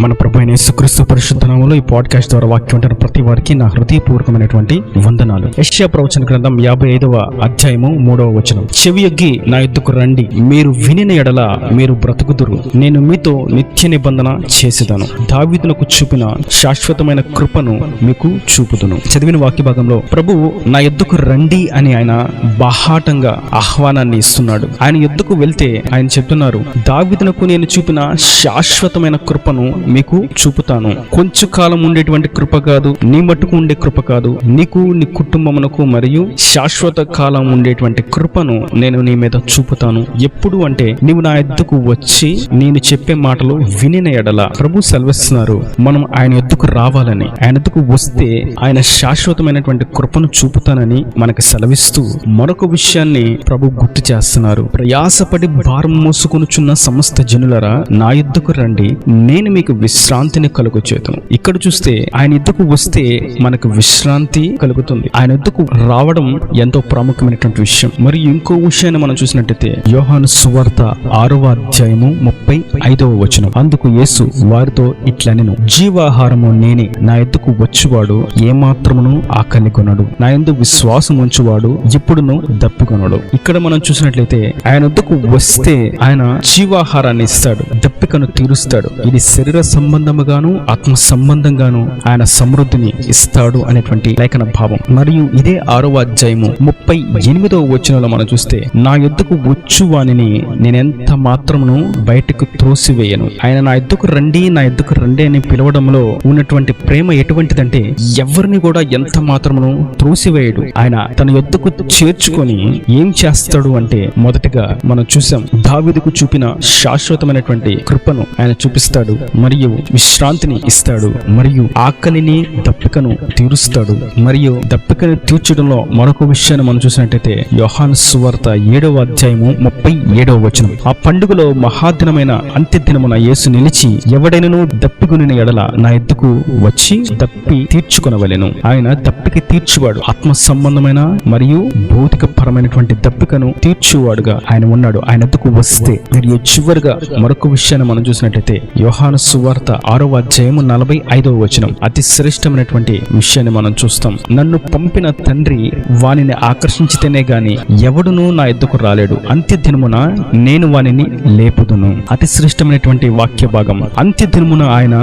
మన ప్రభు అయిన యేసుక్రీస్తు పరిశుద్ధ నామములో ఈ పాడ్కాస్ట్ ద్వారా వాక్యం వింటున్న ప్రతి వారికి నా హృదయపూర్వకమైనటువంటి వందనాలు. యెషయా ప్రవచన గ్రంథం 55వ అధ్యాయము 3వ వచనం. చెవియొగ్గి నా యొద్దకు రండి, మీరు వినిన ఎడల మీరు బ్రతుకుదురు, నేను మీతో నిత్య నిబంధన చేసేదను, దావీదునకు చూపిన శాశ్వతమైన కృపను మీకు చూపుదును. చదివిన వాక్య భాగంలో ప్రభువు నా యొద్దకు రండి అని ఆయన బాహాటంగా ఆహ్వానాన్ని ఇస్తున్నాడు. ఆయన యొద్దకు వెళ్తే ఆయన చెప్తున్నారు, దావీదునకు నేను చూపిన శాశ్వతమైన కృపను మీకు చూపుతాను. కొంచెం కాలం ఉండేటువంటి కృప కాదు, నీ మట్టుకు ఉండే కృప కాదు, నీకు నీ కుటుంబమునకు మరియు శాశ్వత కాలం ఉండేటువంటి కృపను నేను నీ మీద చూపుతాను. ఎప్పుడు అంటే నీవు నా యొద్దకు వచ్చి నేను చెప్పే మాటలు వినిన ఎడల. ప్రభు సెలవిస్తున్నారు మనం ఆయన యొద్దకు రావాలని. ఆయన యొద్దకు వస్తే ఆయన శాశ్వతమైనటువంటి కృపను చూపుతానని మనకు సెలవిస్తూ మరొక విషయాన్ని ప్రభు గుర్తు చేస్తున్నారు. ప్రయాసపడి భారం మోసుకొనుచున్న సమస్త జనులరా నా యొద్దకు రండి, నేను మీకు విశ్రాంతిని కలుగచేతును. ఇక్కడ చూస్తే ఆయన యొద్దకు వస్తే మనకు విశ్రాంతి కలుగుతుంది. ఆయన యొద్దకు రావడం ఎంతో ప్రాముఖ్యమైనటువంటి విషయం. మరియు ఇంకో విషయాన్ని మనం చూసినట్టయితే యోహాను సువార్త 6వ అధ్యాయము 35వ వచనం. అందుకు యేసు వారితో ఇట్లనెను, జీవాహారము నేనే, నా యొద్దకు వచ్చువాడు ఏమాత్రమును ఆకలి కొనడు, నా యందు విశ్వాసం ఉంచువాడు ఎప్పుడును దప్పికొనడు. ఇక్కడ మనం చూసినట్లయితే ఆయన యొద్దకు వస్తే ఆయన జీవాహారాన్ని ఇస్తాడు, దప్పికను తీరుస్తాడు. ఇది శరీర సంబంధముగాను ఆత్మ సంబంధంగాను ఆయన సమృద్ధిని ఇస్తాడు అనేటువంటి లేఖన భావం. మరియు ఇదే 6వ అధ్యాయము 38వ వచనంలో మనం చూస్తే నా యొద్దకు వచ్చు వానిని నేనెంత మాత్రమును బయటకు త్రోసివేయను. ఆయన నా యొద్దకు రండి, నా యొద్దకు రండి అని పిలవడంలో ఉన్నటువంటి ప్రేమ ఎటువంటిదంటే ఎవరిని కూడా ఎంత మాత్రమును త్రోసివేయడు. ఆయన తన యొద్దకు చేర్చుకొని ఏం చేస్తాడు అంటే మొదటగా మనం చూసాం దావీదుకు చూపిన శాశ్వతమైనటువంటి కృపను ఆయన చూపిస్తాడు, మరియు విశ్రాంతిని ఇస్తాడు, మరియు ఆకలిని దప్పికను తీరుస్తాడు. మరియు దప్పికను తీర్చడంలో మరొక విషయాన్ని మనం చూసినట్టయితే యోహాను సువార్త 7వ అధ్యాయము 37వ వచనం. ఆ పండుగలో మహాదినమైన అంత్యదినమున యేసు నిలిచి ఎవడైనను దప్పికొనిన ఎడల నా యొద్దకు వచ్చి దప్పి తీర్చుకొనవలెను. ఆయన దప్పిక తీర్చువాడు. ఆత్మ సంబంధమైన మరియు భౌతిక పరమైనటువంటి దప్పికను తీర్చువాడుగా ఆయన ఉన్నాడు. ఆయన యొద్దకు వస్తే. మరియు చివరిగా మరొక విషయాన్ని మనం చూసినట్టయితే యోహాను సువార్త 6వ అధ్యాయము 45వ వచనం. అతి శ్రేష్టమైనటువంటి విషయాన్ని మనం చూస్తాం. నన్ను పంపిన తండ్రి వానిని ఆకర్షించితేనే గాని ఎవడునూ నా యొద్దకు రాలేడు, అంత్యదినమున నేను వానిని లేపుదును. అతి శ్రేష్టమైనటువంటి వాక్య భాగం. అంత్యదినమున ఆయన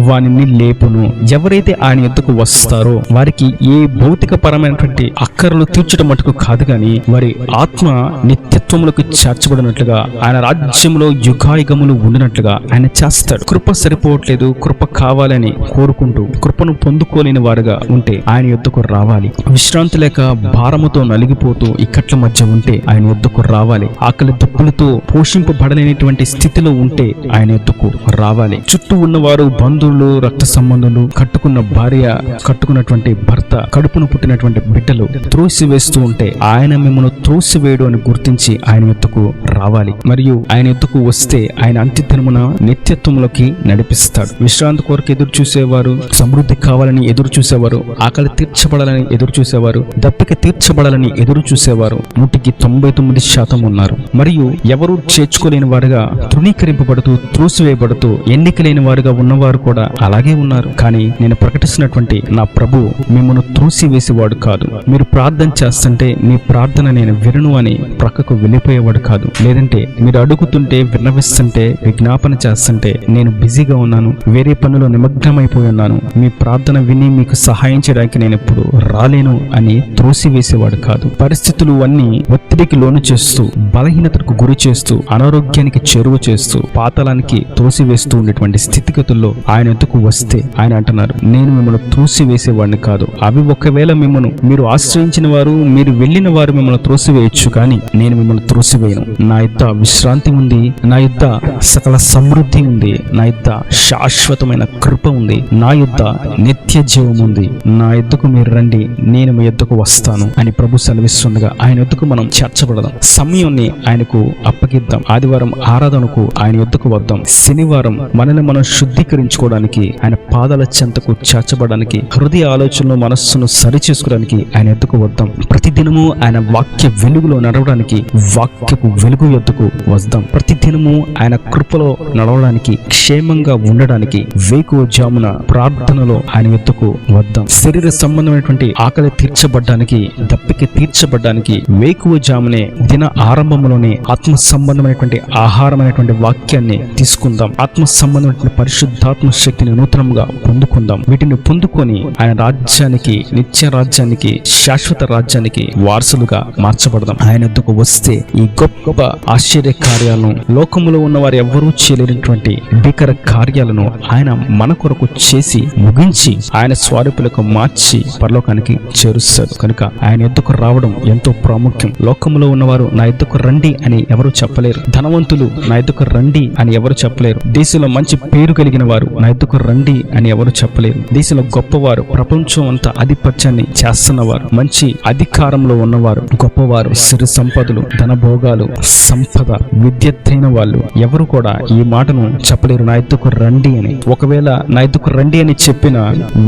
వానిని లేపును. ఎవరైతే ఆయన యొద్దకు వస్తారో వారికి ఏ భౌతిక పరమైనటువంటి అక్కరలు తీర్చడం మటుకు కాదు గాని వారి ఆత్మ నిత్యత్వములకు చేర్చబడినట్లుగా ఆయన రాజ్యంలో యుగాయుగములు ఉండినట్లుగా ఆయన చేస్తాడు. కృప సరిపోవట్లేదు, కృప కావాలని కోరుకుంటూ కృపను పొందుకోలేని వారుగా ఉంటే ఆయన యొద్దకు రావాలి. విశ్రాంతి లేక భారముతో నలిగిపోతూ ఇక్కట్ల మధ్య ఉంటే ఆయన యొద్దకు రావాలి. ఆకలి దప్పులతో పోషింపబడలేనటువంటి స్థితిలో ఉంటే ఆయన యొద్దకు రావాలి. చుట్టూ ఉన్నవారు బంధువులు, రక్త సంబంధులు, కట్టుకున్న భార్య, కట్టుకున్నటువంటి భర్త, కడుపును పుట్టినటువంటి బిడ్డలు త్రోసివేస్తూ ఉంటే ఆయన మిమ్మల్ని త్రోసివేయడు అని గుర్తించి ఆయన యొద్దకు రావాలి. మరియు ఆయన యొద్దకు వస్తే ఆయన అంత్యదినమున నిత్యత్వంలోకి నడిపిస్తాడు. విశ్రాంతి కొరకు ఎదురు చూసేవారు, సమృద్ధి కావాలని ఎదురు చూసేవారు, ఆకలి తీర్చబడాలని ఎదురు చూసేవారు, దప్పిక తీర్చబడాలని ఎదురు చూసేవారు 99% ఉన్నారు. మరియు ఎవరు చేర్చుకోలేని వారుగా తృణీకరింపబడుతూ త్రోసివేయబడుతూ ఎన్నికలేని వారుగా ఉన్నవారు కూడా అలాగే ఉన్నారు. కానీ నేను ప్రకటిస్తున్నటువంటి నా ప్రభు మిమ్మల్ని త్రోసివేసేవాడు కాదు. మీరు ప్రార్థన చేస్తుంటే మీ ప్రార్థన నేను వినను అని ప్రక్కకు వెళ్ళిపోయేవాడు కాదు. లేదంటే మీరు అడుగుతుంటే, విన్నవిస్తుంటే, విజ్ఞాపన చేస్తుంటే నేను బిజీగా ఉన్నాను, వేరే పనులు నిమగ్నమైపోయి ఉన్నాను, మీ ప్రార్థన విని మీకు సహాయం చేయడానికి నేను ఇప్పుడు రాలేను అని త్రోసివేసేవాడు కాదు. పరిస్థితులు అన్ని ఒత్తిడికి లోను చేస్తూ, బలహీనతకు గురి చేస్తూ, అనారోగ్యానికి చేరువ చేస్తూ, పాతాళానికి త్రోసివేస్తూ ఉండేటువంటి స్థితిగతుల్లో ఆయన ఎందుకు వస్తే ఆయన అంటున్నారు, నేను మిమ్మల్ని త్రోసివేసేవాడిని కాదు. అవి ఒకవేళ మిమ్మల్ని మీరు ఆశ్రయించిన వారు, మీరు వెళ్ళిన వారు మిమ్మల్ని త్రోసివేయచ్చు, కానీ నేను మిమ్మల్ని త్రోసివేయను. నా యొద్ద విశ్రాంతి ఉంది, నా యొద్ద సకల సమృద్ధి ఉంది, నా యొద్ద శాశ్వతమైన కృప ఉంది, నా యొద్ద నిత్య జీవం ఉంది. నా యొద్దకు మీరు రండి, నేను మీ యొద్దకు వస్తాను అని ప్రభు సెలవిస్తుండగా ఆయన యొద్దకు మనం చేర్చబడదాం. సమయాన్ని ఆయనకు అప్పగిద్దాం. ఆదివారం ఆరాధనకు ఆయన యొద్దకు వద్దాం. శనివారం మనల్ని మనం శుద్ధీకరించుకోవడానికి, ఆయన పాదాల చెంతకు చేర్చబడడానికి, హృదయ ఆలోచనలు మనస్సును సరిచేసుకోవడానికి ఆయన యొద్దకు వద్దాం. ప్రతిదినము ఆయన వాక్య వెలుగులో నడవడానికి వాక్యపు వెలుగు యొద్దకు వద్దాం. ప్రతిదినము ఆయన కృపలో నడవడానికి, క్షేమంగా ధైర్యంగా ఉండడానికి వేకువ జామున ప్రార్థనలో ఆయన ఎత్తుకు వద్దాం. శరీర సంబంధమైనటువంటి ఆకలి తీర్చబడ్డానికి, దప్పిక తీర్చబడ్డానికి వేకువ జామునే దిన ఆరంభంలోనే ఆత్మ సంబంధమైనటువంటి ఆహారమైనటువంటి వాక్యాన్ని తీసుకుందాం. ఆత్మ సంబంధమైనటువంటి పరిశుద్ధాత్మ శక్తిని నూతనంగా పొందుకుందాం. వీటిని పొందుకొని ఆయన రాజ్యానికి, నిత్య రాజ్యానికి, శాశ్వత రాజ్యానికి వారసులుగా మార్చబడదాం. ఆయన ఎద్దుకు వస్తే ఈ గొప్ప ఆశ్చర్య కార్యాలను, లోకములో ఉన్న వారు ఎవ్వరూ చేయలేనటువంటి భీకర కార్యాలను ఆయన మన కొరకు చేసి ముగించి ఆయన స్వరూపులకు మార్చి పరలోకానికి చేరుస్తాడు. కనుక ఆయన ఎద్దుకు రావడం ఎంతో ప్రాముఖ్యం. లోకములో ఉన్నవారు నా ఎద్దుకు రండి అని ఎవరు చెప్పలేరు. ధనవంతులు నా ఎద్దుకు రండి అని ఎవరు చెప్పలేరు. దేశంలో మంచి పేరు కలిగిన వారు నా ఎద్దుకు రండి అని ఎవరు చెప్పలేరు. దేశంలో గొప్పవారు, ప్రపంచం అంతా ఆధిపత్యాన్ని చేస్తున్నవారు, మంచి అధికారంలో ఉన్నవారు, గొప్పవారు, సిరి సంపదలు, ధనభోగాలు, సంపద, విద్యత్తైన వాళ్ళు ఎవరు కూడా ఈ మాటను చెప్పలేరు, నా ఎద్దుకు రండి అని. ఒకవేళ నా ఎద్దుకు రండి అని చెప్పిన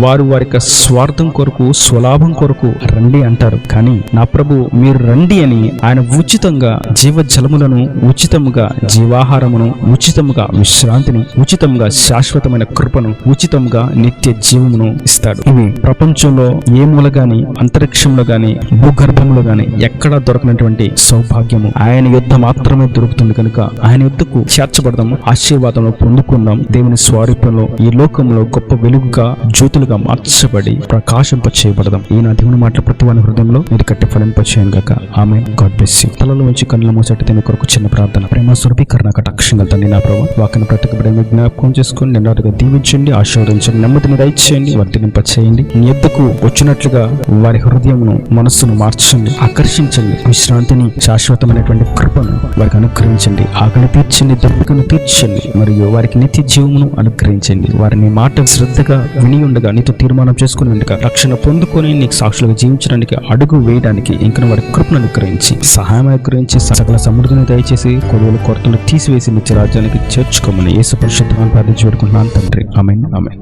వారు వారి స్వార్థం కొరకు, స్వలాభం కొరకు రండి అంటారు. కానీ నా ప్రభు మీరు రండి అని ఆయన ఉచితంగా జీవజలములను, ఉచితంగా జీవాహారమును, ఉచితంగా విశ్రాంతిని, ఉచితంగా శాశ్వతమైన కృపను, ఉచితంగా నిత్య జీవమును ఇస్తాడు. ఇవి ప్రపంచంలో ఏ మూల గాని, అంతరిక్షంలో గాని, భూగర్భంలో గాని ఎక్కడా దొరకనటువంటి సౌభాగ్యము ఆయన యుద్ధ మాత్రమే దొరుకుతుంది. కనుక ఆయన యుద్ధకు చేర్చబడదాము, ఆశీర్వాదంలో పొందుకుందాం. దేవుని స్వరూపంలో ఈ లోకంలో గొప్ప వెలుగుగా, జ్యోతులుగా మార్చబడి ప్రకాశింప చేయబడదాం. ఈ నా దేవుని మాటలు ప్రతి వాని హృదయంలో మీరు కట్టి ఫలింప చేయను గాక. ఆమేన్. God bless you. తలలో నుంచి కన్నుల మూసటి మీ కొరకు చిన్న ప్రార్థన. ప్రేమ స్వరూపీకరణ కటాక్షంగా తండ్రి నా ప్రభు వాక్యను ప్రతి బిడ్డను జ్ఞాపకం చేసుకుని నిన్నటిగా దీవించండి, ఆశీర్వదించండి, నెమ్మదిని దయచేయండి, వర్ధింప చేయండి. నీ ఎద్దుకు వచ్చినట్లుగా వారి హృదయమును, మనస్సును మార్చండి, ఆకర్షించండి. విశ్రాంతిని, శాశ్వతమైనటువంటి కృపను వారికి అనుగ్రహించండి. ఆకలి తీర్చండి, దప్పికను తీర్చండి, మరియు వారికి నిత్య జీవమును అనుగ్రహించండి. వారిని మాట శ్రద్ధగా విని ఉండగా, నీతో తీర్మానం చేసుకుని ఉండగా, రక్షణ పొందుకొని నీకు సాక్షులుగా జీవించడానికి, అడుగు వేయడానికి ఇంకా వారి కృపను అనుగ్రహించి, సహాయం అనుగ్రహించి, సకల సమృద్ధిని దయచేసి, కొడువుల కొరతను తీసివేసి నిత్య రాజ్యానికి చేర్చుకోమని యేసు పరిశుద్ధ నామమున ప్రార్థించి వేడుకుంటున్నాను తండ్రి. ఆమేన్. ఆమేన్.